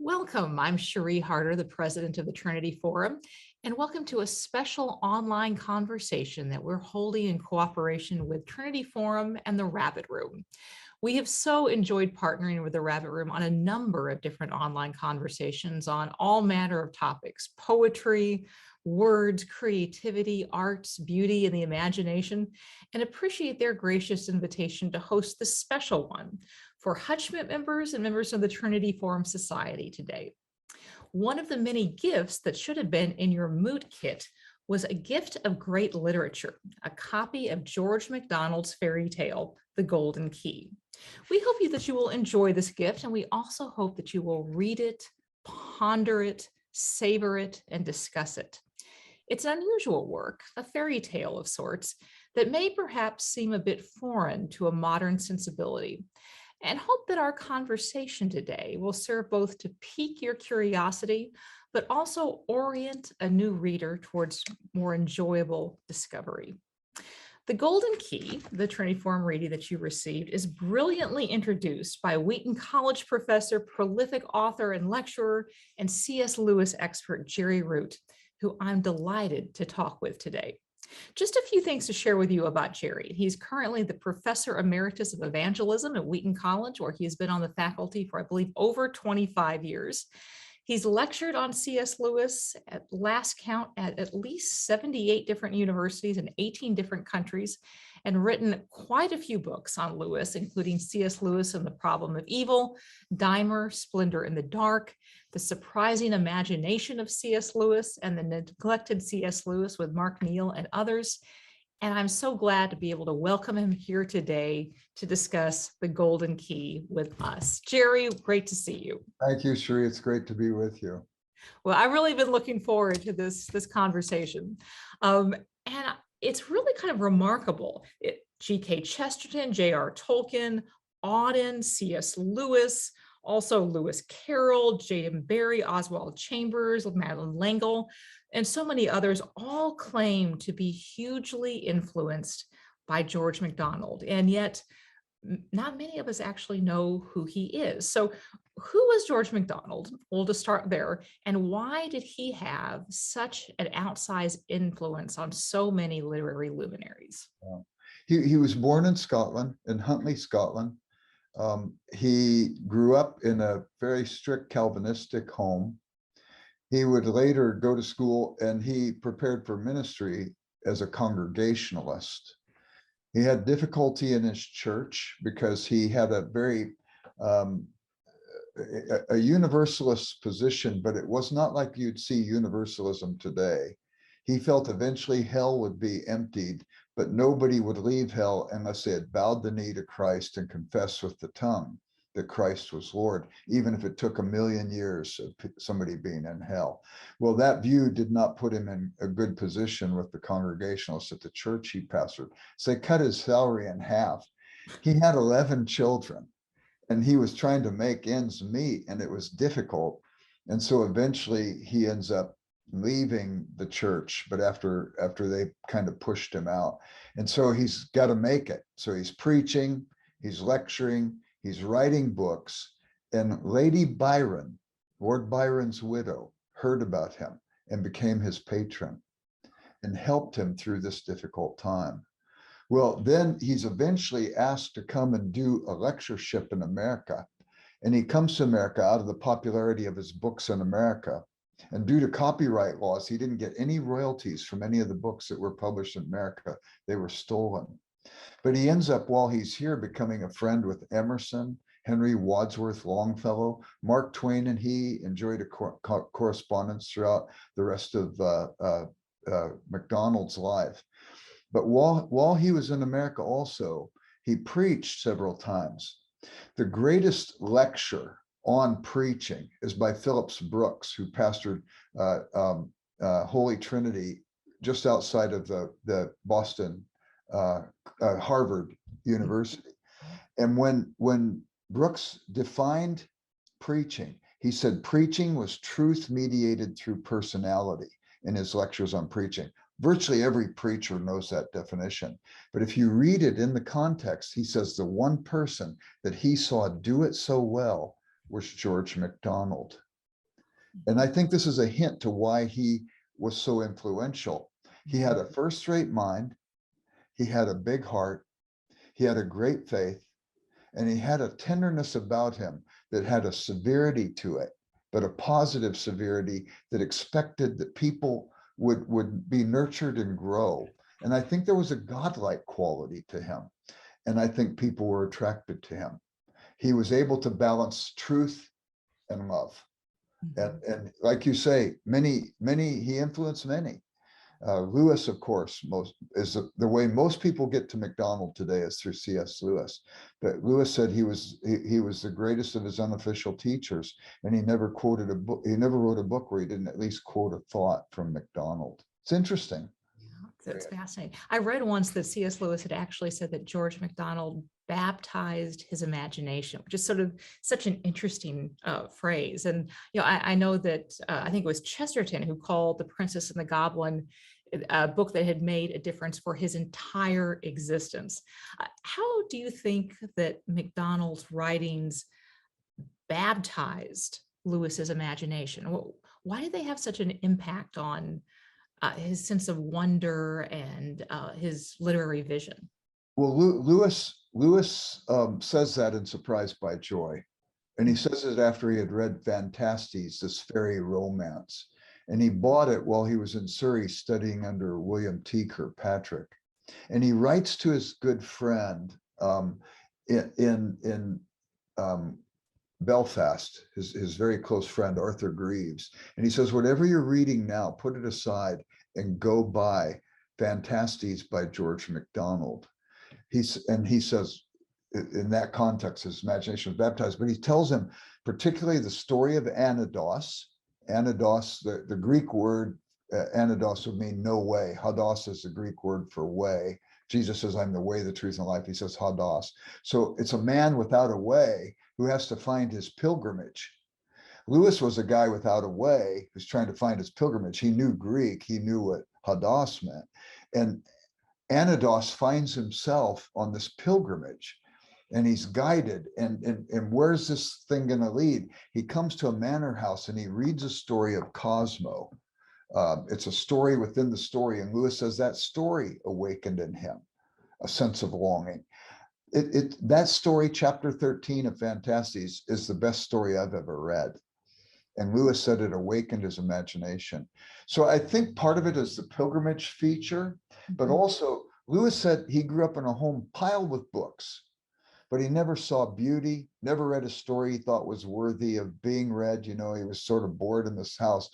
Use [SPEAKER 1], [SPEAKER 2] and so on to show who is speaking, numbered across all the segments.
[SPEAKER 1] Welcome. I'm Cherie Harder, the president of the Trinity Forum, and welcome to a special online conversation that we're holding in cooperation with Trinity Forum and the Rabbit Room. We have so enjoyed partnering with the Rabbit Room on a number of different online conversations on all manner of topics: poetry, words, creativity, arts, beauty, and the imagination, and appreciate their gracious invitation to host this special one for Hutchmoot members and members of the Trinity Forum Society today. One of the many gifts that should have been in your moot kit was a gift of great literature, a copy of George MacDonald's fairy tale, The Golden Key. We hope that you will enjoy this gift, and we also hope that you will read it, ponder it, savor it, and discuss it. It's an unusual work, a fairy tale of sorts, that may perhaps seem a bit foreign to a modern sensibility, and hope that our conversation today will serve both to pique your curiosity, but also orient a new reader towards more enjoyable discovery. The Golden Key, the Trinity Forum reading that you received, is brilliantly introduced by Wheaton College professor, prolific author and lecturer, and C.S. Lewis expert J.R.R, who I'm delighted to talk with today. Just a few things to share with you about Cherie. He's currently the Professor Emeritus of Evangelism at Wheaton College, where he has been on the faculty for, I believe, over 25 years. He's lectured on C.S. Lewis at last count at least 78 different universities in 18 different countries, and written quite a few books on Lewis, including C.S. Lewis and the Problem of Evil, Dimer, Splendor in the Dark, The Surprising Imagination of C.S. Lewis, and The Neglected C.S. Lewis with Mark Neal and others. And I'm so glad to be able to welcome him here today to discuss The Golden Key with us. Cherie, great to see you.
[SPEAKER 2] Thank you, Cherie. It's great to be with you.
[SPEAKER 1] Well, I've really been looking forward to this conversation. And it's really kind of remarkable. G.K. Chesterton, J.R.R. Tolkien, Auden, C.S. Lewis, also Lewis Carroll, J.M. Barrie, Oswald Chambers, Madeleine L'Engle, and so many others all claim to be hugely influenced by George MacDonald. And yet, not many of us actually know who he is. So who was George MacDonald? We'll just start there. And why did he have such an outsized influence on so many literary luminaries?
[SPEAKER 2] He was born in Scotland, in Huntly, Scotland. He grew up in a very strict Calvinistic home. He would later go to school, and he prepared for ministry as a Congregationalist. He had difficulty in his church because he had a very a universalist position, but it was not like you'd see universalism today. He felt eventually hell would be emptied, but nobody would leave hell unless they had bowed the knee to Christ and confessed with the tongue that Christ was Lord, even if it took 1,000,000 years of somebody being in hell. Well, that view did not put him in a good position with the Congregationalists at the church he pastored. So they cut his salary in half. He had 11 children, and he was trying to make ends meet, and it was difficult. And so eventually he ends up leaving the church, but after they kind of pushed him out. And so he's got to make it. So he's preaching, he's lecturing, he's writing books, and Lady Byron, Lord Byron's widow, heard about him and became his patron and helped him through this difficult time. Well, then he's eventually asked to come and do a lectureship in America. And he comes to America out of the popularity of his books in America. And due to copyright laws, he didn't get any royalties from any of the books that were published in America. They were stolen. But he ends up, while he's here, becoming a friend with Emerson, Henry Wadsworth Longfellow. Mark Twain and he enjoyed a correspondence throughout the rest of MacDonald's life. But while he was in America also, he preached several times. The greatest lecture on preaching is by Phillips Brooks, who pastored Holy Trinity just outside of the Boston Harvard University. And when Brooks defined preaching, he said preaching was truth mediated through personality in his lectures on preaching. Virtually every preacher knows that definition. But if you read it in the context, he says the one person that he saw do it so well was George MacDonald. And I think this is a hint to why he was so influential. He had a first-rate mind, he had a big heart, he had a great faith, and he had a tenderness about him that had a severity to it, but a positive severity that expected that people would be nurtured and grow. And I think there was a godlike quality to him. And I think people were attracted to him. He was able to balance truth and love. And like you say, he influenced many. Lewis, of course, the way most people get to MacDonald today is through C.S. Lewis. But Lewis said he was the greatest of his unofficial teachers, and he never quoted a book. He never wrote a book where he didn't at least quote a thought from MacDonald. It's interesting.
[SPEAKER 1] That's fascinating. I read once that C.S. Lewis had actually said that George MacDonald baptized his imagination, which is sort of such an interesting phrase. And I know that I think it was Chesterton who called The Princess and the Goblin a book that had made a difference for his entire existence. How do you think that MacDonald's writings baptized Lewis's imagination? Why did they have such an impact on his sense of wonder and his literary vision?
[SPEAKER 2] Well, Lewis says that in Surprised by Joy. And he says it after he had read Phantastes, this fairy romance. And he bought it while he was in Surrey studying under William T. Kirkpatrick. And he writes to his good friend in Belfast, his very close friend, Arthur Greaves. And he says, whatever you're reading now, put it aside and go buy Phantastes by George MacDonald. He says, in that context, his imagination was baptized, but he tells him particularly the story of Anados. Anados, the Greek word Anados would mean no way. Hados is the Greek word for way. Jesus says, I'm the way, the truth, and life. He says Hados. So it's a man without a way who has to find his pilgrimage. Lewis was a guy without a way who's trying to find his pilgrimage. He knew Greek. He knew what Hados meant. And Anados finds himself on this pilgrimage, and he's guided. And where's this thing going to lead? He comes to a manor house and he reads a story of Cosmo. It's a story within the story. And Lewis says that story awakened in him a sense of longing. That story, chapter 13 of Phantastes, is the best story I've ever read. And Lewis said it awakened his imagination. So I think part of it is the pilgrimage feature, but also Lewis said he grew up in a home piled with books, but he never saw beauty, never read a story he thought was worthy of being read. He was sort of bored in this house.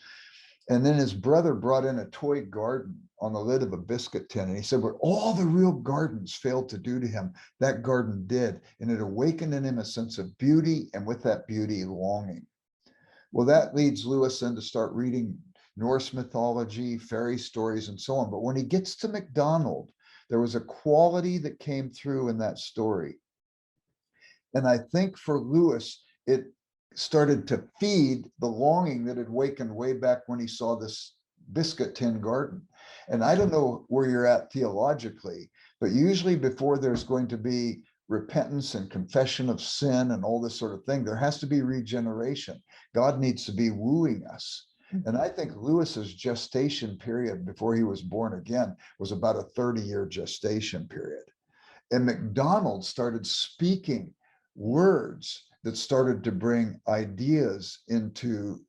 [SPEAKER 2] And then his brother brought in a toy garden on the lid of a biscuit tin. And he said, what all the real gardens failed to do to him, that garden did. And it awakened in him a sense of beauty, and with that beauty, longing. Well, that leads Lewis then to start reading Norse mythology, fairy stories, and so on. But when he gets to MacDonald, there was a quality that came through in that story. And I think for Lewis, it started to feed the longing that had awakened way back when he saw this biscuit tin garden. And I don't know where you're at theologically, but usually before there's going to be repentance and confession of sin and all this sort of thing, there has to be regeneration. God needs to be wooing us. And I think Lewis's gestation period before he was born again was about a 30-year gestation period. And MacDonald started speaking words that started to bring ideas into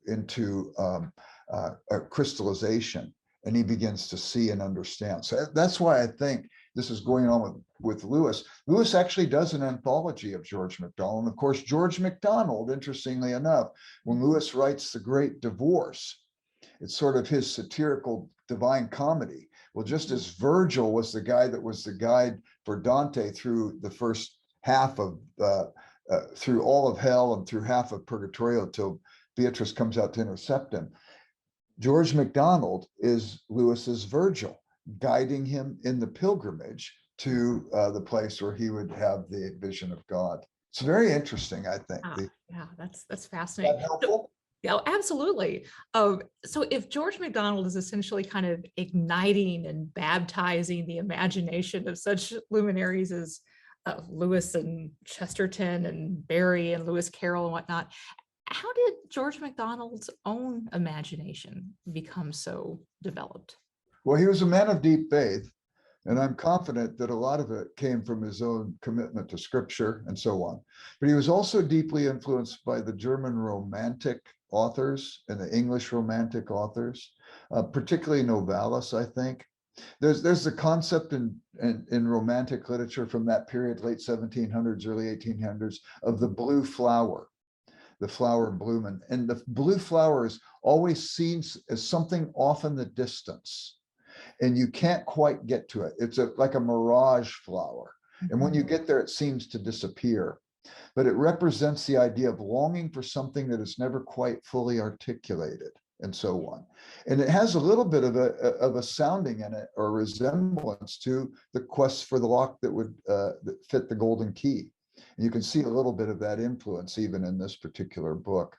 [SPEAKER 2] a crystallization, and he begins to see and understand. So that's why I think this is going on with Lewis. Lewis actually does an anthology of George MacDonald. And of course, George MacDonald, interestingly enough, when Lewis writes The Great Divorce, it's sort of his satirical divine comedy. Well, just as Virgil was the guy that was the guide for Dante through the first half of, through all of hell and through half of Purgatorio till Beatrice comes out to intercept him, George MacDonald is Lewis's Virgil, guiding him in the pilgrimage to the place where he would have the vision of God. It's very interesting, I think.
[SPEAKER 1] Yeah, that's fascinating.
[SPEAKER 2] That helpful?
[SPEAKER 1] Yeah, absolutely. So if George MacDonald is essentially kind of igniting and baptizing the imagination of such luminaries as Lewis and Chesterton and Barrie and Lewis Carroll and whatnot, How did George MacDonald's own imagination become so developed?
[SPEAKER 2] Well, he was a man of deep faith, and I'm confident that a lot of it came from his own commitment to scripture and so on. But he was also deeply influenced by the German Romantic authors and the English Romantic authors, particularly Novalis, I think. There's the concept in Romantic literature from that period, late 1700s, early 1800s, of the blue flower, the flower blooming. And the blue flower is always seen as something off in the distance, and you can't quite get to it. It's like a mirage flower. And when you get there, it seems to disappear. But it represents the idea of longing for something that is never quite fully articulated, and so on. And it has a little bit of a sounding in it, or resemblance to the quest for the lock that would that fit the golden key. And you can see a little bit of that influence even in this particular book.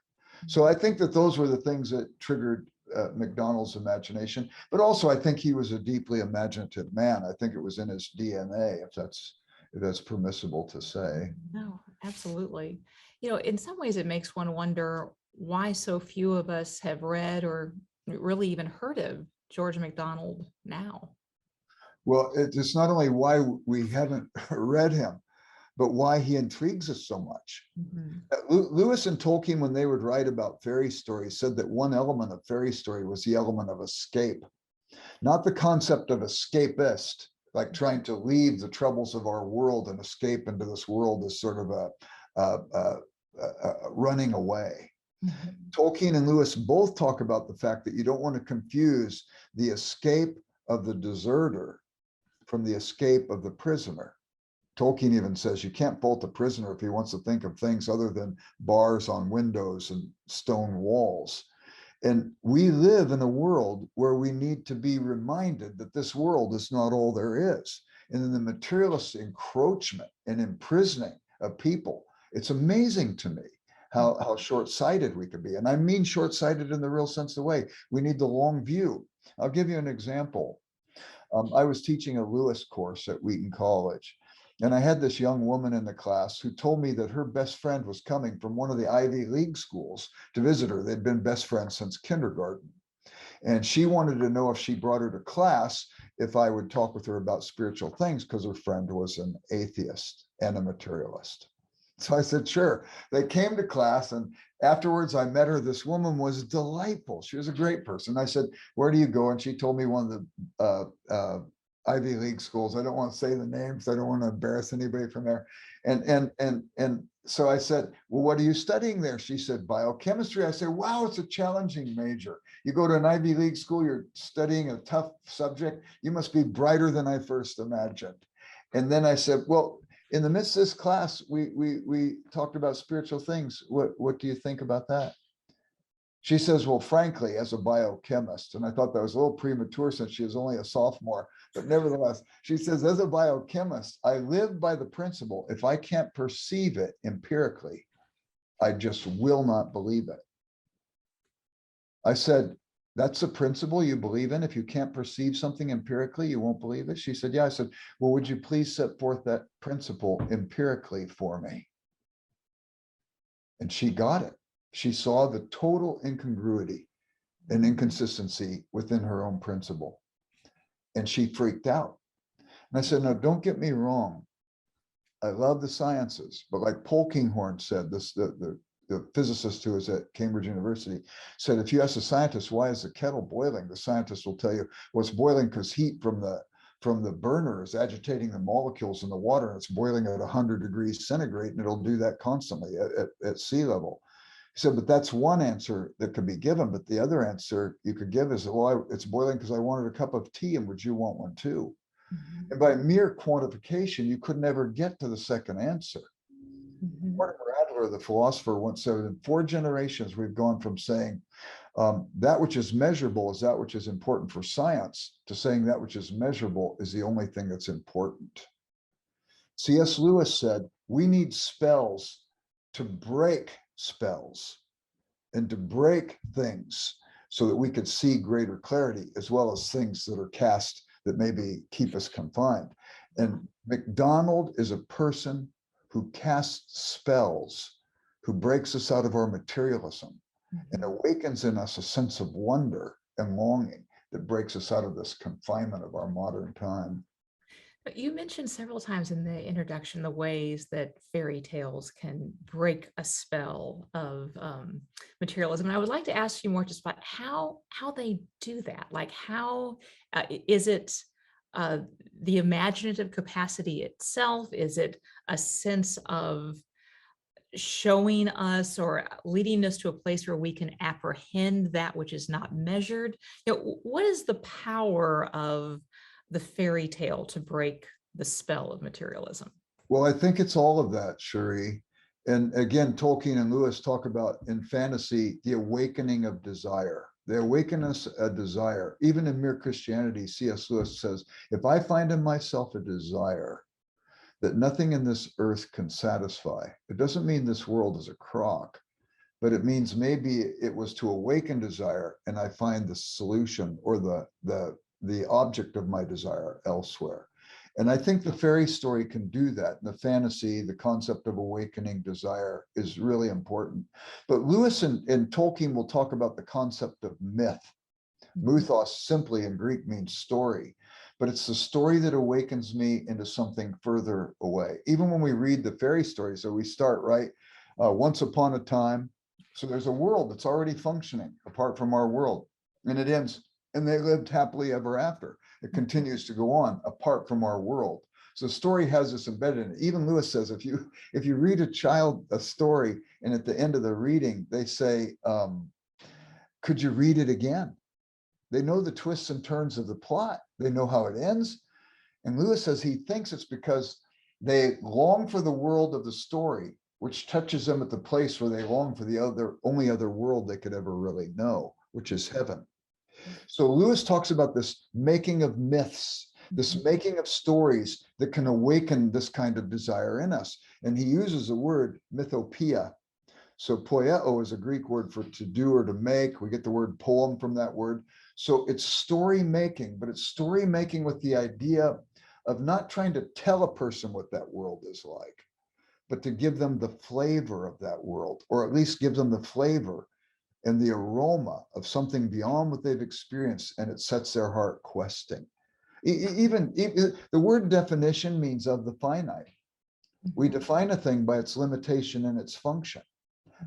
[SPEAKER 2] So I think that those were the things that triggered MacDonald's imagination, but also I think he was a deeply imaginative man. I think it was in his DNA, if that's permissible to say.
[SPEAKER 1] No, absolutely. In some ways it makes one wonder why so few of us have read or really even heard of George MacDonald now.
[SPEAKER 2] Well, it's not only why we haven't read him, but why he intrigues us so much. Lewis and Tolkien, when they would write about fairy stories, said that one element of fairy story was the element of escape, not the concept of escapist, like trying to leave the troubles of our world and escape into this world as sort of a running away. Tolkien and Lewis both talk about the fact that you don't want to confuse the escape of the deserter from the escape of the prisoner. Tolkien even says you can't fault the prisoner if he wants to think of things other than bars on windows and stone walls. And we live in a world where we need to be reminded that this world is not all there is. And in the materialist encroachment and imprisoning of people, it's amazing to me how short-sighted we could be. And I mean short-sighted in the real sense of the way. We need the long view. I'll give you an example. I was teaching a Lewis course at Wheaton College, and I had this young woman in the class who told me that her best friend was coming from one of the Ivy League schools to visit her. They'd been best friends since kindergarten. And she wanted to know if she brought her to class, if I would talk with her about spiritual things, because her friend was an atheist and a materialist. So I said, sure. They came to class, and afterwards I met her. This woman was delightful. She was a great person. I said, where do you go? And she told me one of the Ivy League schools. I don't want to say the names. I don't want to embarrass anybody from there. And so I said, well, what are you studying there? She said, biochemistry. I said, wow, it's a challenging major. You go to an Ivy League school, you're studying a tough subject. You must be brighter than I first imagined. And then I said, well, in the midst of this class, we talked about spiritual things. What do you think about that? She says, well, frankly, as a biochemist, and I thought that was a little premature since she was only a sophomore, but nevertheless, she says, as a biochemist, I live by the principle, if I can't perceive it empirically, I just will not believe it. I said, that's a principle you believe in? If you can't perceive something empirically, you won't believe it? She said, yeah. I said, well, would you please set forth that principle empirically for me? And she got it. She saw the total incongruity and inconsistency within her own principle. And she freaked out. And I said, no, don't get me wrong. I love the sciences, but like Polkinghorne said, the physicist who was at Cambridge University said, if you ask a scientist, why is the kettle boiling? The scientist will tell you, well, it's boiling because heat from the burner is agitating the molecules in the water, and it's boiling at 100 degrees centigrade, and it'll do that constantly at sea level. He said, but that's one answer that could be given. But the other answer you could give is, well, it's boiling because I wanted a cup of tea, and would you want one too? And by mere quantification, you could never get to the second answer. Mortimer Adler, the philosopher, once said, in 4 generations, we've gone from saying that which is measurable is that which is important for science to saying that which is measurable is the only thing that's important. C.S. Lewis said, we need spells to break spells and to break things so that we could see greater clarity, as well as things that are cast that maybe keep us confined. And MacDonald is a person who casts spells who breaks us out of our materialism and awakens in us a sense of wonder and longing that breaks us out of this confinement of our modern time.
[SPEAKER 1] But you mentioned several times in the introduction the ways that fairy tales can break a spell of materialism. And I would like to ask you more just about how they do that. Like how is it the imaginative capacity itself? Is it a sense of showing us or leading us to a place where we can apprehend that which is not measured? What is the power of the fairy tale to break the spell of materialism?
[SPEAKER 2] Well, I think it's all of that, Cherie. And again, Tolkien and Lewis talk about in fantasy, the awakening of desire. They awaken us a desire. Even in Mere Christianity, C.S. Lewis says, if I find in myself a desire that nothing in this earth can satisfy, it doesn't mean this world is a crock, but it means maybe it was to awaken desire and I find the solution or the object of my desire elsewhere. And I think the fairy story can do that. The fantasy, the concept of awakening desire is really important. But Lewis and Tolkien will talk about the concept of myth. Mythos simply in Greek means story, but it's the story that awakens me into something further away. Even when we read the fairy stories, so we start right, once upon a time. So there's a world that's already functioning apart from our world, and it ends, and they lived happily ever after. It continues to go on apart from our world. So the story has this embedded in it. Even Lewis says, if you read a child a story, and at the end of the reading, they say, could you read it again? They know the twists and turns of the plot. They know how it ends. And Lewis says he thinks it's because they long for the world of the story, which touches them at the place where they long for the only other world they could ever really know, which is heaven. So Lewis talks about this making of myths, this making of stories that can awaken this kind of desire in us. And he uses the word mythopoeia. So poieo is a Greek word for to do or to make. We get the word poem from that word. So it's story making, but it's story making with the idea of not trying to tell a person what that world is like, but to give them the flavor of that world, or at least give them the flavor and the aroma of something beyond what they've experienced, and it sets their heart questing. Even the word definition means of the finite. We define a thing by its limitation and its function.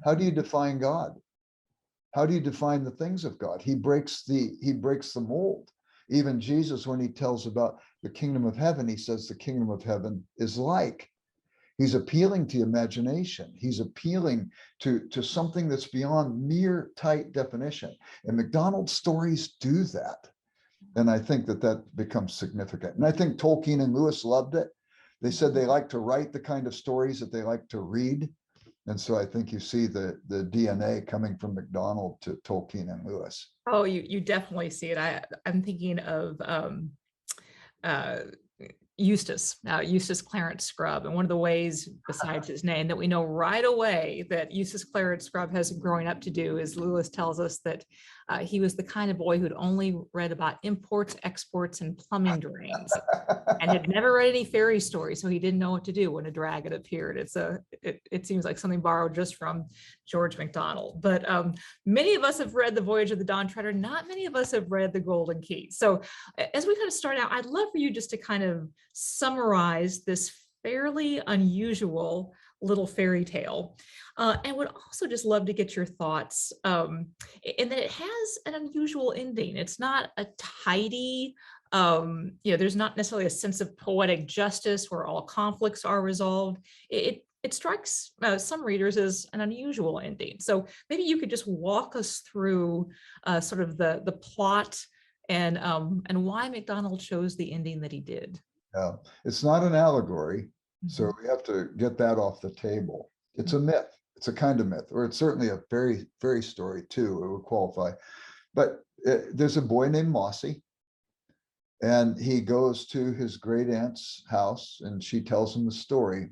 [SPEAKER 2] How do you define God? How do you define the things of God? He breaks the mold. Even Jesus, when he tells about the kingdom of heaven, he says the kingdom of heaven is like. He's appealing to imagination. He's appealing to something that's beyond mere tight definition. And MacDonald's stories do that. And I think that becomes significant. And I think Tolkien and Lewis loved it. They said they like to write the kind of stories that they like to read. And so I think you see the DNA coming from MacDonald to Tolkien and Lewis.
[SPEAKER 1] Oh, you definitely see it. I'm thinking of uh, Eustace Clarence Scrubb. And one of the ways, besides his name, that we know right away that Eustace Clarence Scrubb has growing up to do is Lewis tells us that he was the kind of boy who'd only read about imports, exports, and plumbing drains, and had never read any fairy stories, so he didn't know what to do when a dragon appeared. It seems like something borrowed just from George MacDonald. But many of us have read The Voyage of the Dawn Treader. Not many of us have read The Golden Key. So as we kind of start out, I'd love for you just to kind of summarize this fairly unusual little fairy tale, and would also just love to get your thoughts in that it has an unusual ending. It's not a tidy, there's not necessarily a sense of poetic justice where all conflicts are resolved. It strikes some readers as an unusual ending. So maybe you could just walk us through sort of the plot and why MacDonald chose the ending that he did.
[SPEAKER 2] Yeah, it's not an allegory, so we have to get that off the table. It's a myth. It's a kind of myth, or it's certainly a fairy story too. It would qualify. But there's a boy named Mossy, and he goes to his great aunt's house, and she tells him the story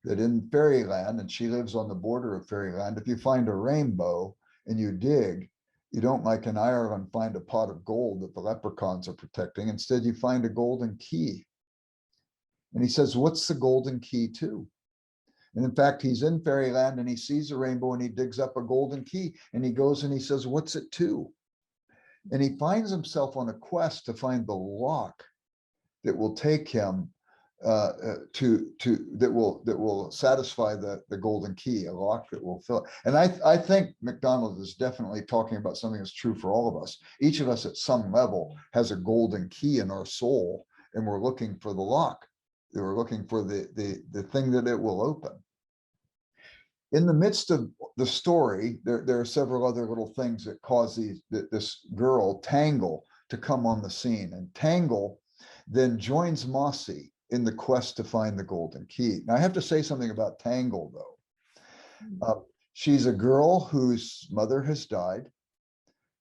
[SPEAKER 2] that in fairyland, and she lives on the border of fairyland, if you find a rainbow and you dig, you don't, like in Ireland, find a pot of gold that the leprechauns are protecting. Instead, you find a golden key. And he says, what's the golden key to? And in fact, he's in fairyland and he sees a rainbow and he digs up a golden key and he goes and he says, what's it to? And he finds himself on a quest to find the lock that will take him that will satisfy the golden key, a lock that will fill it. And I think MacDonald is definitely talking about something that's true for all of us. Each of us at some level has a golden key in our soul, and we're looking for the lock. We're looking for the thing that it will open. In the midst of the story, there are several other little things that cause this girl, Tangle, to come on the scene. And Tangle then joins Mossy in the quest to find the golden key. Now, I have to say something about Tangle, though. She's a girl whose mother has died.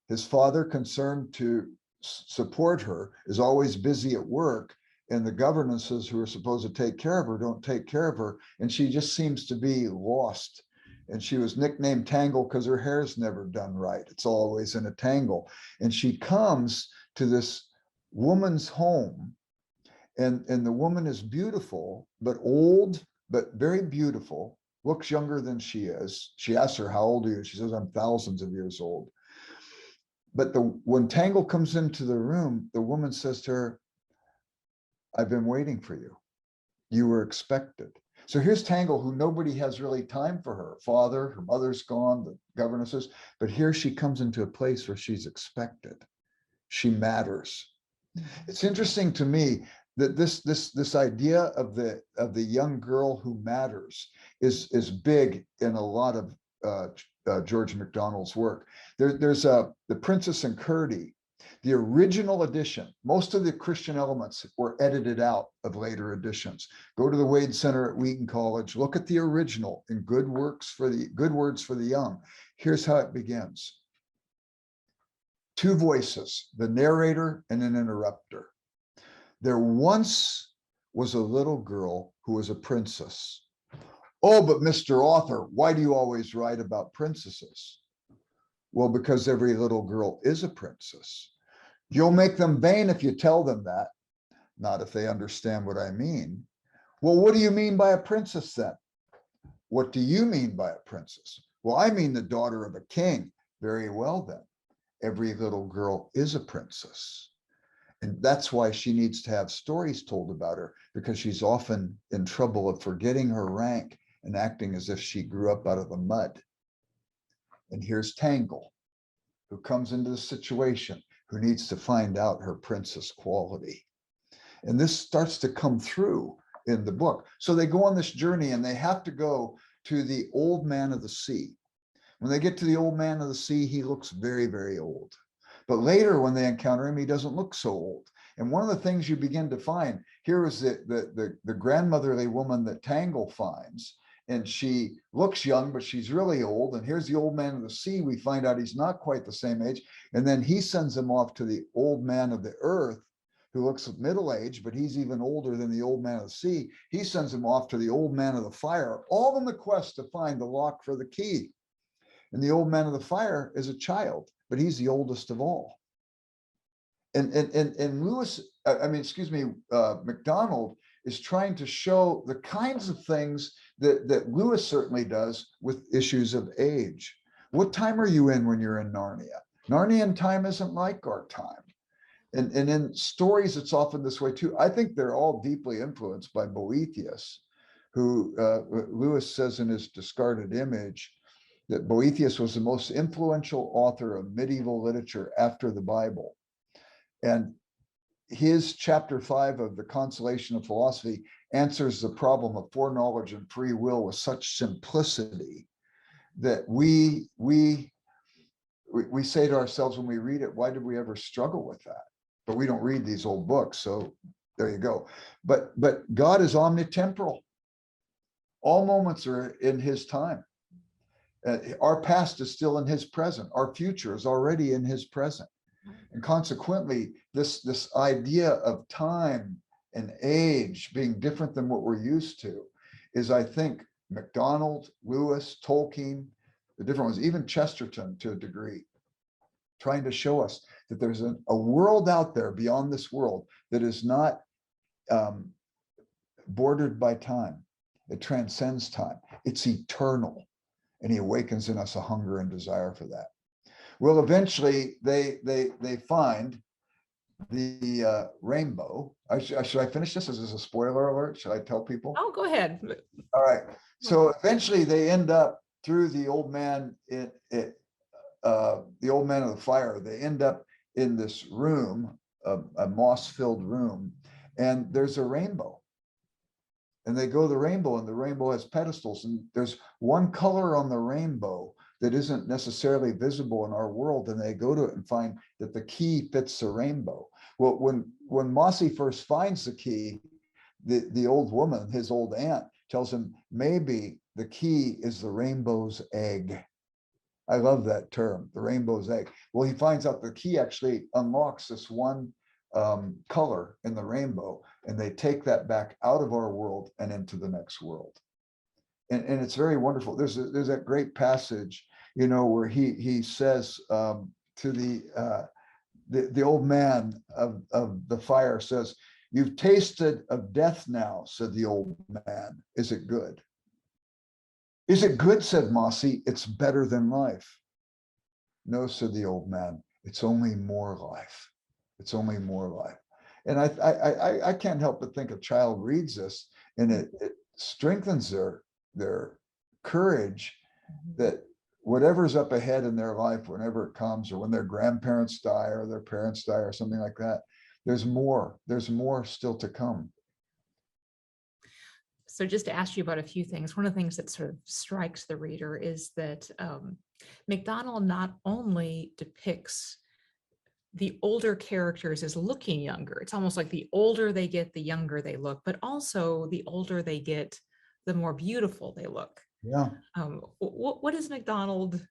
[SPEAKER 2] His father, concerned to support her, is always busy at work, and the governesses who are supposed to take care of her don't take care of her, and she just seems to be lost. And she was nicknamed Tangle because her hair's never done right. It's always in a tangle. And she comes to this woman's home, and the woman is beautiful, but old, but very beautiful, looks younger than she is. She asks her, how old are you? She says, I'm thousands of years old. But when Tangle comes into the room, the woman says to her, I've been waiting for you. You were expected. So here's Tangle, who nobody has really time for her. Father, her mother's gone, the governesses, but here she comes into a place where she's expected. She matters. It's interesting to me that this idea of the young girl who matters is big in a lot of George MacDonald's work. There's The Princess and Curdie, the original edition. Most of the Christian elements were edited out of later editions. Go to the Wade Center at Wheaton College, look at the original in Good Words for the Young. Here's how it begins. Two voices, the narrator and an interrupter. There once was a little girl who was a princess. Oh, but Mr. Author, why do you always write about princesses? Well, because every little girl is a princess. You'll make them vain if you tell them that. Not if they understand what I mean. Well, what do you mean by a princess then? What do you mean by a princess? Well, I mean the daughter of a king. Very well then. Every little girl is a princess. And that's why she needs to have stories told about her, because she's often in trouble of forgetting her rank and acting as if she grew up out of the mud. And here's Tangle, who comes into the situation, who needs to find out her princess quality. And this starts to come through in the book. So they go on this journey and they have to go to the old man of the sea. When they get to the old man of the sea, he looks very, very old. But later when they encounter him, he doesn't look so old. And one of the things you begin to find, here is the grandmotherly woman that Tangle finds, and she looks young, but she's really old. And here's the old man of the sea. We find out he's not quite the same age. And then he sends him off to the old man of the earth, who looks middle-aged, but he's even older than the old man of the sea. He sends him off to the old man of the fire, all in the quest to find the lock for the key. And the old man of the fire is a child, but he's the oldest of all. And MacDonald is trying to show the kinds of things that Lewis certainly does with issues of age. What time are you in when you're in Narnia? Narnian time isn't like our time. And in stories, it's often this way too. I think they're all deeply influenced by Boethius, who Lewis says in his Discarded Image that Boethius was the most influential author of medieval literature after the Bible. And his chapter 5 of The Consolation of Philosophy answers the problem of foreknowledge and free will with such simplicity that we say to ourselves when we read it, why did we ever struggle with that? But we don't read these old books, so there you go. But God is omnitemporal. All moments are in his time. Our past is still in his present. Our future is already in his present. And consequently, this idea of time and age being different than what we're used to is, I think, MacDonald, Lewis, Tolkien, the different ones, even Chesterton to a degree, trying to show us that there's a world out there beyond this world that is not bordered by time. It transcends time. It's eternal. And he awakens in us a hunger and desire for that. Well, eventually they find the rainbow. Should I finish this? Is this a spoiler alert? Should I tell people?
[SPEAKER 1] Oh, go ahead.
[SPEAKER 2] All right. So eventually they end up through the old man the old man of the fire. They end up in this room, a moss-filled room, and there's a rainbow. And they go to the rainbow, and the rainbow has pedestals, and there's one color on the rainbow that isn't necessarily visible in our world, and they go to it and find that the key fits the rainbow. Well, when Mossy first finds the key, the old woman, his old aunt, tells him maybe the key is the rainbow's egg. I love that term, the rainbow's egg. Well, he finds out the key actually unlocks this one color in the rainbow, and they take that back out of our world and into the next world. And it's very wonderful. There's that great passage, where he says to the old man of the fire says, "You've tasted of death now," said the old man. "Is it good?" "Is it good?" said Mossy. "It's better than life." "No," said the old man. "It's only more life. It's only more life." And I can't help but think a child reads this, and it strengthens their courage that whatever's up ahead in their life, whenever it comes, or when their grandparents die or their parents die or something like that, there's more still to come.
[SPEAKER 1] So just to ask you about a few things, one of the things that sort of strikes the reader is that MacDonald not only depicts the older characters as looking younger, it's almost like the older they get, the younger they look, but also the older they get, the more beautiful they look.
[SPEAKER 2] Yeah.
[SPEAKER 1] What is MacDonald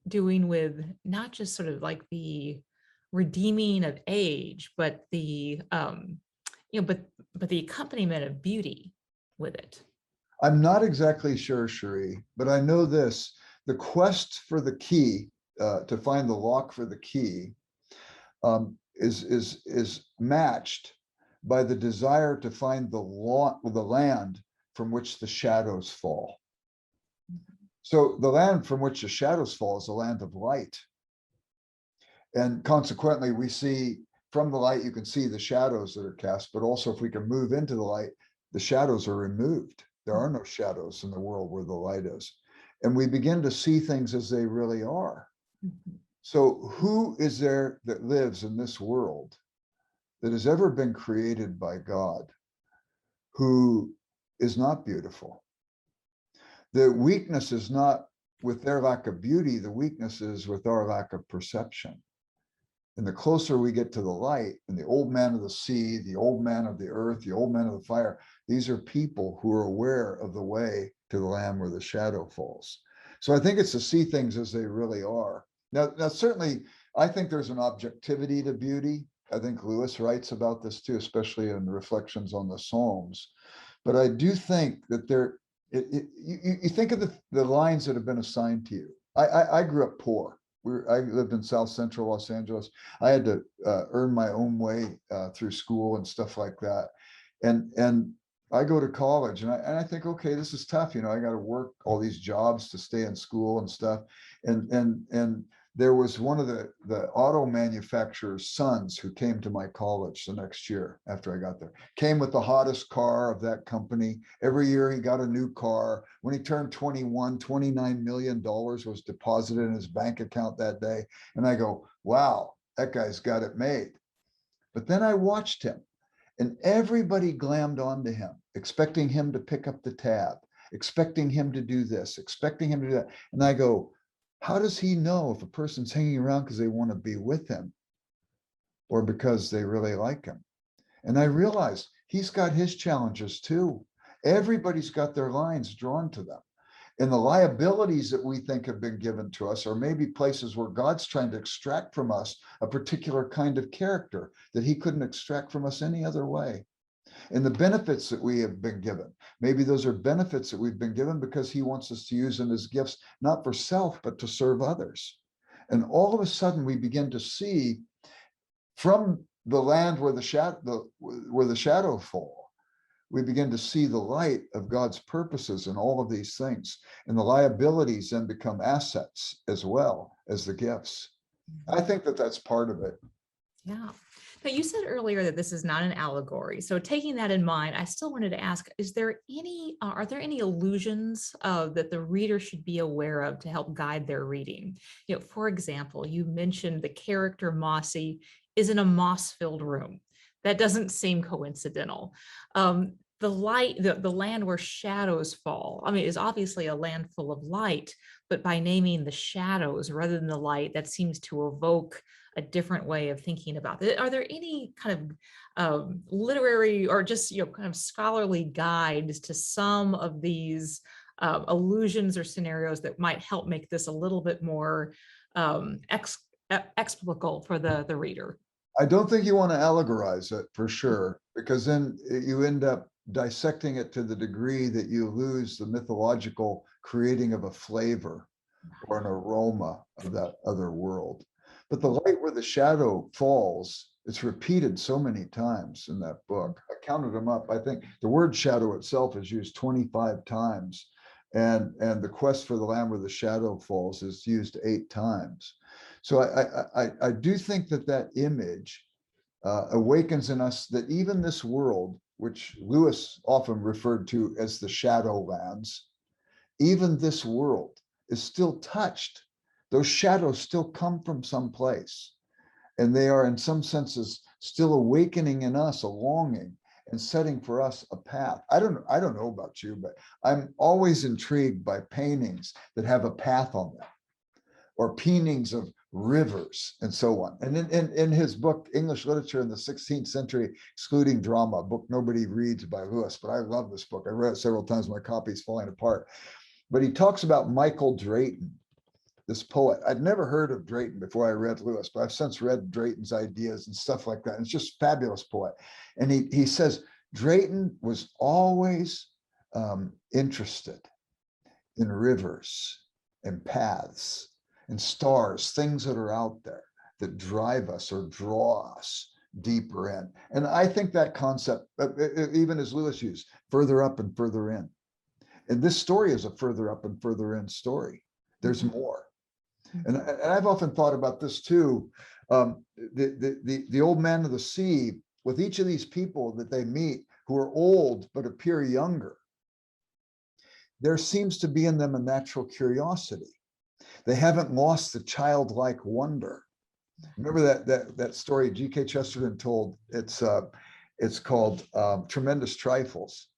[SPEAKER 1] doing with not just sort of like the redeeming of age, but the but the accompaniment of beauty with it?
[SPEAKER 2] I'm not exactly sure, Cherie, but I know this: the quest for the key, to find the lock for the key, is matched by the desire to find the land from which the shadows fall. So the land from which the shadows fall is the land of light. And consequently, we see from the light, you can see the shadows that are cast, but also if we can move into the light, the shadows are removed. There are no shadows in the world where the light is. And we begin to see things as they really are. So who is there that lives in this world that has ever been created by God who is not beautiful? The weakness is not with their lack of beauty, the weakness is with our lack of perception. And the closer we get to the light, and the old man of the sea, the old man of the earth, the old man of the fire, these are people who are aware of the way to the land where the shadow falls. So I think it's to see things as they really are. Now certainly, I think there's an objectivity to beauty. I think Lewis writes about this too, especially in Reflections on the Psalms. But I do think that you think of the lines that have been assigned to you. I grew up poor. I lived in South Central Los Angeles. I had to earn my own way through school and stuff like that. And I go to college, and I think, okay, this is tough. I got to work all these jobs to stay in school and stuff. And there was one of the auto manufacturer's sons who came to my college the next year after I got there. Came with the hottest car of that company. Every year he got a new car. When he turned 21, $29 million was deposited in his bank account that day. And I go, wow, that guy's got it made. But then I watched him, and everybody glammed onto him, expecting him to pick up the tab, expecting him to do this, expecting him to do that. And I go, how does he know if a person's hanging around because they want to be with him or because they really like him? And I realized he's got his challenges too. Everybody's got their lines drawn to them. And the liabilities that we think have been given to us are maybe places where God's trying to extract from us a particular kind of character that he couldn't extract from us any other way. And the benefits that we have been given, maybe those are benefits that we've been given because he wants us to use them as gifts, not for self, but to serve others. And all of a sudden we begin to see from the land where the shadow fall, we begin to see the light of God's purposes in all of these things. And the liabilities then become assets as well as the gifts. I think that that's part of it.
[SPEAKER 1] Yeah. Now, you said earlier that this is not an allegory. So taking that in mind, I still wanted to ask, are there any allusions that the reader should be aware of to help guide their reading? For example, you mentioned the character Mossy is in a moss-filled room. That doesn't seem coincidental. The land where shadows fall, is obviously a land full of light, but by naming the shadows rather than the light, that seems to evoke a different way of thinking about it. Are there any kind of literary or just kind of scholarly guides to some of these allusions or scenarios that might help make this a little bit more explicable for the reader?
[SPEAKER 2] I don't think you want to allegorize it for sure, because then you end up dissecting it to the degree that you lose the mythological creating of a flavor or an aroma of that other world. But the light where the shadow falls, it's repeated so many times in that book. I counted them up. I think the word shadow itself is used 25 times. And the quest for the land where the shadow falls is used 8 times. So I do think that image awakens in us that even this world, which Lewis often referred to as the Shadowlands, even this world is still touched. Those shadows still come from someplace, and they are in some senses still awakening in us a longing and setting for us a path. I don't know about you, but I'm always intrigued by paintings that have a path on them, or paintings of rivers and so on. And in his book, English Literature in the 16th Century, Excluding Drama, a book nobody reads by Lewis, but I love this book. I read it several times, my copy's falling apart. But he talks about Michael Drayton, this poet. I'd never heard of Drayton before I read Lewis, but I've since read Drayton's ideas and stuff like that. And it's just fabulous poet. And he says Drayton was always interested in rivers and paths and stars, things that are out there that drive us or draw us deeper in. And I think that concept, even as Lewis used, further up and further in. And this story is a further up and further in story. There's more. And I've often thought about this too. The old man of the sea, with each of these people that they meet who are old but appear younger, there seems to be in them a natural curiosity. They haven't lost the childlike wonder. Remember that story G.K. Chesterton told? It's called Tremendous Trifles.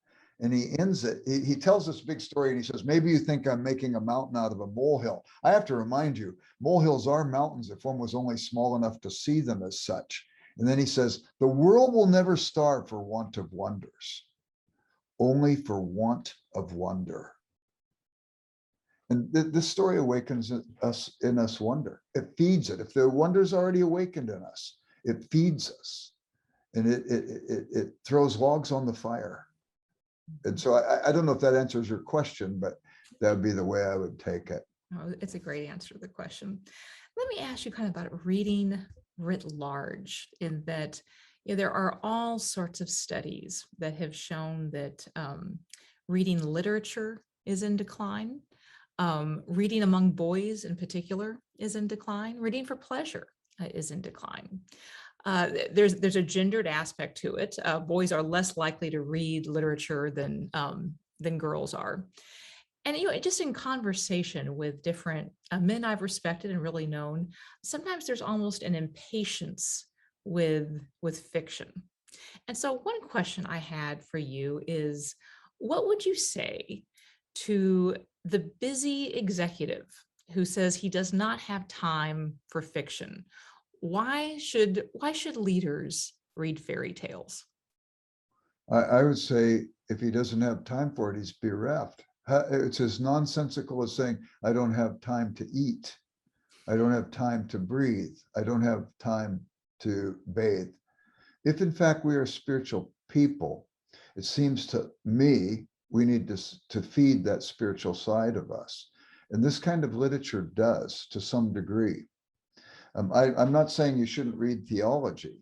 [SPEAKER 2] And he ends it. He tells this big story and he says, maybe you think I'm making a mountain out of a molehill. I have to remind you, molehills are mountains if one was only small enough to see them as such. And then he says, the world will never starve for want of wonders, only for want of wonder. And this story awakens in us wonder. It feeds it. If the wonder's already awakened in us, it feeds us, and it throws logs on the fire. And so I don't know if that answers your question, but that would be the way I would take it.
[SPEAKER 1] Oh, it's a great answer to the question. Let me ask you kind of about reading writ large, in that there are all sorts of studies that have shown that reading literature is in decline. Reading among boys in particular is in decline. Reading for pleasure is in decline. There's a gendered aspect to it. Boys are less likely to read literature than girls are. And just in conversation with different men I've respected and really known, sometimes there's almost an impatience with fiction. And so one question I had for you is, what would you say to the busy executive who says he does not have time for fiction? Why should leaders read fairy tales?
[SPEAKER 2] I would say if he doesn't have time for it, he's bereft. It's as nonsensical as saying, I don't have time to eat. I don't have time to breathe. I don't have time to bathe. If in fact we are spiritual people, it seems to me we need to feed that spiritual side of us. And this kind of literature does to some degree. I'm not saying you shouldn't read theology,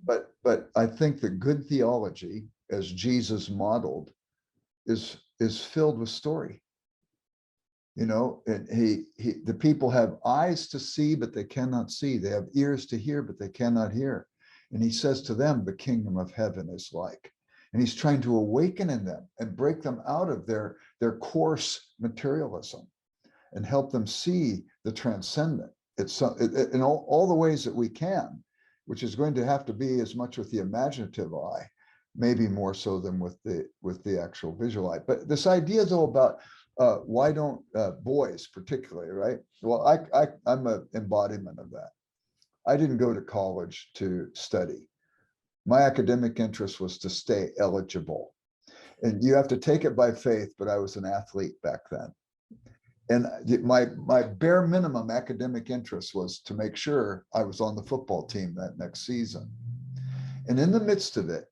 [SPEAKER 2] but I think that good theology as Jesus modeled, is filled with story. And the people have eyes to see, but they cannot see. They have ears to hear, but they cannot hear. And he says to them, the kingdom of heaven is like. And he's trying to awaken in them and break them out of their coarse materialism and help them see the transcendent. It's in all the ways that we can, which is going to have to be as much with the imaginative eye, maybe more so than with the actual visual eye. But this idea though about why don't boys particularly, right? Well, I'm an embodiment of that. I didn't go to college to study. My academic interest was to stay eligible. And you have to take it by faith, but I was an athlete back then. And my bare minimum academic interest was to make sure I was on the football team that next season. And in the midst of it,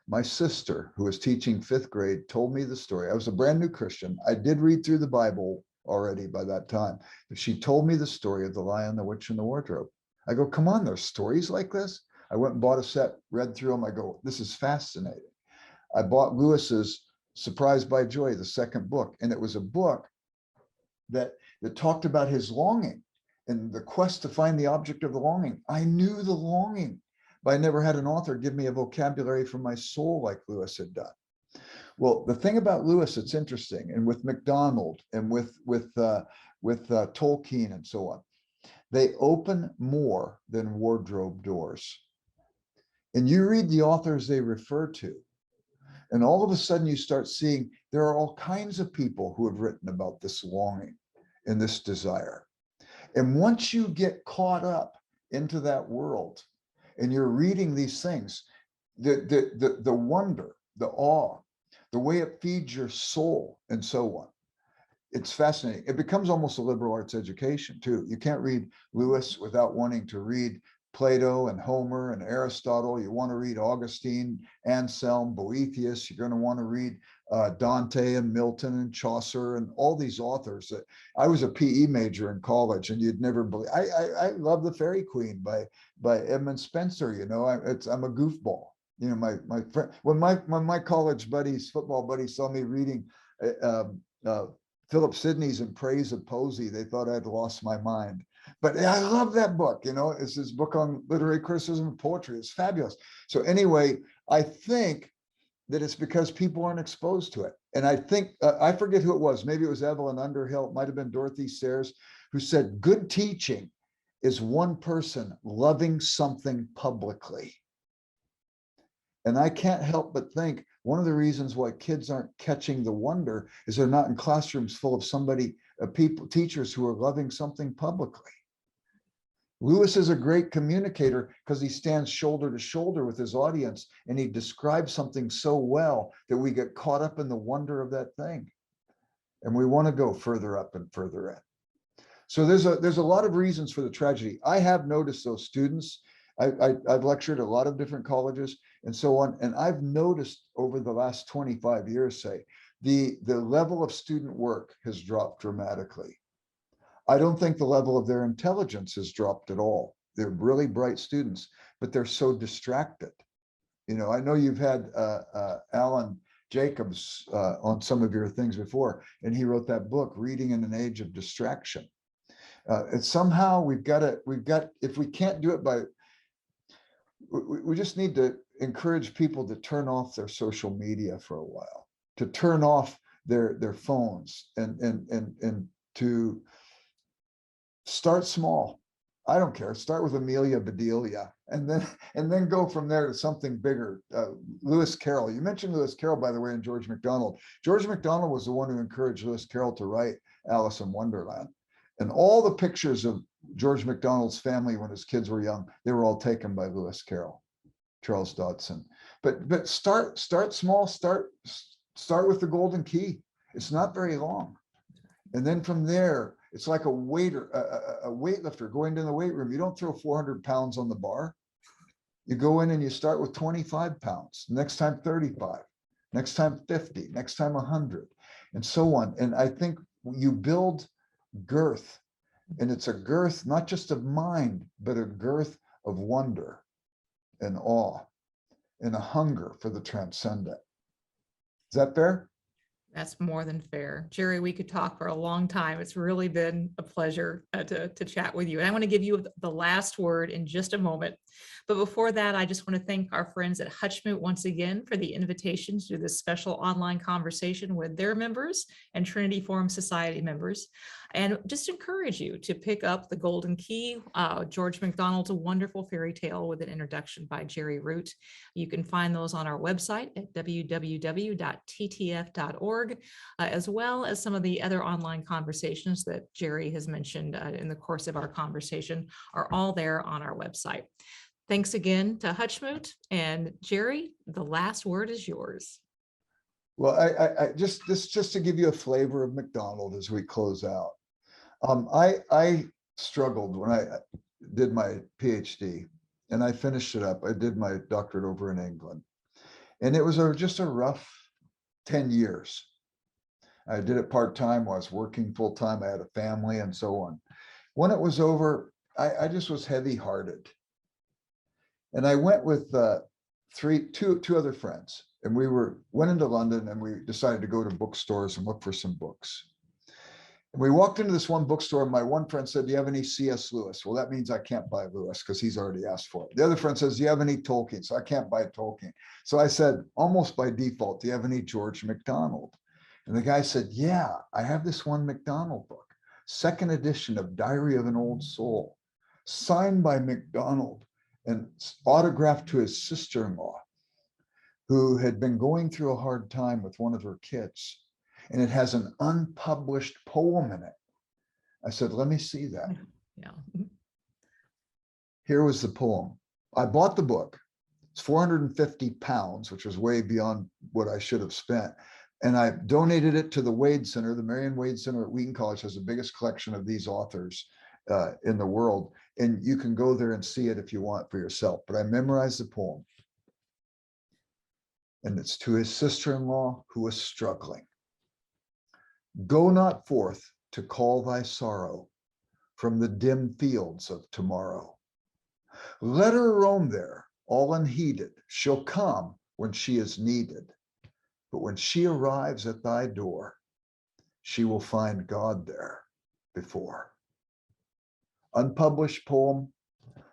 [SPEAKER 2] my sister, who was teaching 5th grade, told me the story. I was a brand new Christian. I did read through the Bible already by that time. But she told me the story of the Lion, the Witch, and the Wardrobe. I go, come on, there's stories like this? I went and bought a set, read through them. I go, this is fascinating. I bought Lewis's Surprised by Joy, the 2nd book. And it was a book that talked about his longing and the quest to find the object of the longing. I knew the longing, but I never had an author give me a vocabulary for my soul like Lewis had done. Well, the thing about Lewis that's interesting, and with MacDonald and with Tolkien and so on, they open more than wardrobe doors. And you read the authors they refer to, and all of a sudden you start seeing there are all kinds of people who have written about this longing and this desire. And once you get caught up into that world and you're reading these things, the wonder, the awe, the way it feeds your soul and so on, it's fascinating. It becomes almost a liberal arts education too. You can't read Lewis without wanting to read Plato and Homer and Aristotle. You want to read Augustine, Anselm, Boethius. You're going to want to read Dante and Milton and Chaucer and all these authors. That I was a PE major in college, and you'd never believe. I love The Fairy Queen by Edmund Spencer. I'm a goofball. My friend, when my college buddies, football buddies, saw me reading Philip Sidney's In Praise of Poesy, they thought I'd lost my mind. But I love that book. It's this book on literary criticism of poetry. It's fabulous. So anyway, I think that it's because people aren't exposed to it. And I think, I forget who it was. Maybe it was Evelyn Underhill. It might've been Dorothy Sayers, who said, good teaching is one person loving something publicly. And I can't help but think one of the reasons why kids aren't catching the wonder is they're not in classrooms full of teachers who are loving something publicly. Lewis is a great communicator because he stands shoulder to shoulder with his audience, and he describes something so well that we get caught up in the wonder of that thing. And we want to go further up and further in. So there's a lot of reasons for the tragedy. I have noticed those students. I've lectured at a lot of different colleges and so on. And I've noticed over the last 25 years, say, the level of student work has dropped dramatically. I don't think the level of their intelligence has dropped at all. They're really bright students, but they're so distracted. I know you've had Alan Jacobs on some of your things before, and he wrote that book, Reading in an Age of Distraction. And somehow if we can't do it we just need to encourage people to turn off their social media for a while, to turn off their phones and to start small. I don't care. Start with Amelia Bedelia and then go from there to something bigger. Lewis Carroll. You mentioned Lewis Carroll, by the way, and George MacDonald. George MacDonald was the one who encouraged Lewis Carroll to write Alice in Wonderland. And all the pictures of George MacDonald's family when his kids were young, they were all taken by Lewis Carroll, Charles Dodson. But start small. Start with the golden key. It's not very long. And then from there, it's like a weightlifter going into the weight room. You don't throw 400 pounds on the bar. You go in and you start with 25 pounds. Next time, 35. Next time, 50. Next time, 100. And so on. And I think you build girth. And it's a girth, not just of mind, but a girth of wonder and awe. and a hunger for the transcendent. Is that fair?
[SPEAKER 1] That's more than fair. Cherie, we could talk for a long time. It's really been a pleasure to chat with you. And I want to give you the last word in just a moment. But before that, I just want to thank our friends at Hutchmoot once again for the invitation to do this special online conversation with their members and Trinity Forum Society members. And just encourage you to pick up The Golden Key, George MacDonald's wonderful fairy tale with an introduction by Jerry Root. You can find those on our website at www.ttf.org, as well as some of the other online conversations that Jerry has mentioned in the course of our conversation are all there on our website. Thanks again to Hutchmoot, and Jerry, the last word is yours.
[SPEAKER 2] Well, I just to give you a flavor of MacDonald as we close out. I struggled when I did my PhD, and I finished it up. I did my doctorate over in England, and it was just a rough 10 years. I did it part-time. I was working full-time. I had a family and so on. When it was over, I just was heavy-hearted. And I went with two other friends, and we went into London, and we decided to go to bookstores and look for some books. And we walked into this one bookstore, and my one friend said, "Do you have any C.S. Lewis?" Well, that means I can't buy Lewis because he's already asked for it. The other friend says, "Do you have any Tolkien?" So I can't buy Tolkien. So I said, almost by default, "Do you have any George MacDonald?" And the guy said, "Yeah, I have this one MacDonald book, second edition of Diary of an Old Soul, signed by MacDonald and autographed to his sister-in-law, who had been going through a hard time with one of her kids. And it has an unpublished poem in it." I said, "Let me see that."
[SPEAKER 1] Yeah.
[SPEAKER 2] Here was the poem. I bought the book. It's 450 pounds, which was way beyond what I should have spent. And I donated it to the Wade Center. The Marion Wade Center at Wheaton College has the biggest collection of these authors in the world. And you can go there and see it if you want for yourself. But I memorized the poem. And it's to his sister-in-law who was struggling. "Go not forth to call thy sorrow from the dim fields of tomorrow. Let her roam there all unheeded. She'll come when she is needed. But when she arrives at thy door, she will find God there before." Unpublished poem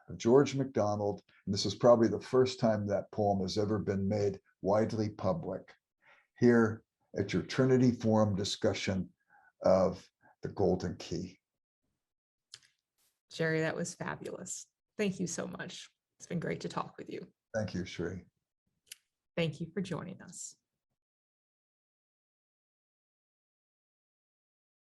[SPEAKER 2] of George MacDonald. And this is probably the first time that poem has ever been made widely public here at your Trinity Forum discussion of The Golden Key.
[SPEAKER 1] Jerry, that was fabulous. Thank you so much. It's been great to talk with you.
[SPEAKER 2] Thank you, Cherie.
[SPEAKER 1] Thank you for joining us.